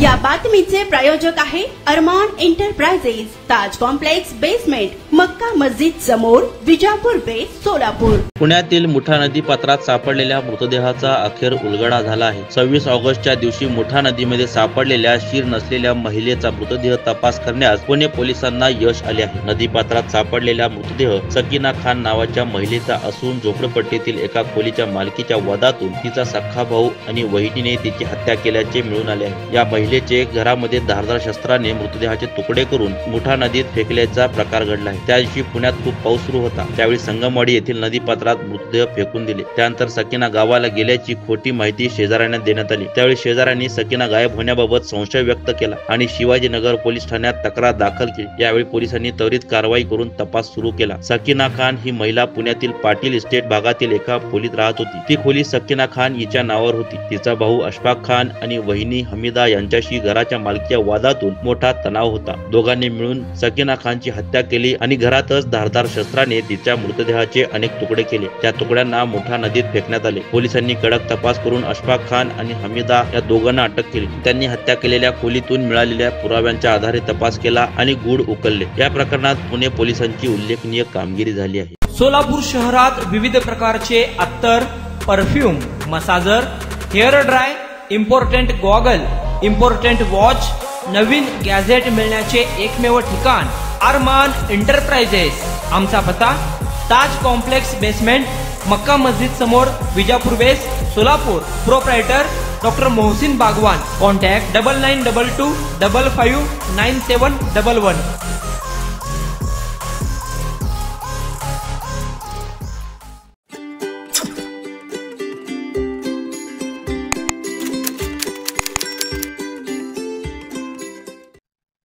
या बातमीचे प्रायोजक आहे अरमान एंटरप्राइजेस, ताज कॉम्प्लेक्स बेसमेंट, मक्का मस्जिद समोर, विजापूर बेस, सोलापूर। पुण्यातील मुठा नदी पात्रात सापडलेल्या मृतदेहाचा अखेर उलगडा झाला आहे। 26 ऑगस्टच्या दिवशी मुठा नदीमध्ये सापडलेल्या शीर नसलेल्या महिलेचा मृतदेह तपास करण्यास पुणे पोलिसांना यश आले आहे। नदी पात्रात सापडलेला मृतदेह सकीना खान नावाच्या महिलेचा असून झोपडपट्टीतील एका खोलीच्या मालकीच्या वादातून तिचा सख्खा भाऊ आणि वहिनीने तिची हत्या केल्याचे मिळून आले आहे। या महिलेचे घरामध्ये धारदार शस्त्राने मृतदेहाचे तुकडे करून मुठा नदीत फेकल्याचा प्रकार घडला आहे। त्या दिवशी पुण्यात खूप पाऊस सुरू होता। त्यावेळी संगमवाडी येथील नदी पात्रात मृतदेह फेकून दिले। त्यानंतर सकीना गावाला गेल्याची खोटी माहिती शेजाऱ्यांना देण्यात आली। त्यावेळी शेजाऱ्यांनी सकीना गायब होण्याबाबत संशय व्यक्त केला आणि शिवाजीनगर पोलीस ठाण्यात तक्रार दाखल केली। यावेळी पोलिसांनी त्वरित कारवाई करून तपास सुरू केला। सकीना खान ही महिला पुण्यातील पाटील इस्टेट भागातील एका खोलीत राहत होती। ती खोली सकीना खान हिच्या नावावर होती। तिचा भाऊ अशफाक खान आणि वहिनी हमीदा यांच्याशी घराच्या मालकीच्या वादातून मोठा तणाव होता। दोघांनी मिळून सकीना खानची हत्या केली आणि घरातच धारदार शस्त्राने तिच्या मृतदेहाचे अनेक तुकडे केले। त्या तुकड्यांना मुठा नदीत फेकण्यात आले। पोलिसांनी कडक तपास करून अशफाक खान आणि हमीदा या दोघांना अटक केली। त्यांनी हत्या केलेल्या खोलीतून मिळालेल्या पुराव्यांच्या आधारे तपास केला आणि गूढ उकलले। या प्रकरणात पुणे पोलिसांची उल्लेखनीय कामगिरी झाली आहे। सोलापूर शहरात विविध प्रकारचे अत्तर, perfume, massager, hair dry, important goggle, important watch, नवीन गॅझेट मिळण्याचे एकमेव ठिकाण अरमान एंटरप्राइजेस। आमचा पत्ता ताज कॉम्प्लेक्स बेसमेंट, मक्का मस्जिद समोर, Vijapur base, Solapur. Proprietor doctor Mohsin Bagwan. Contact 9922 55 9711।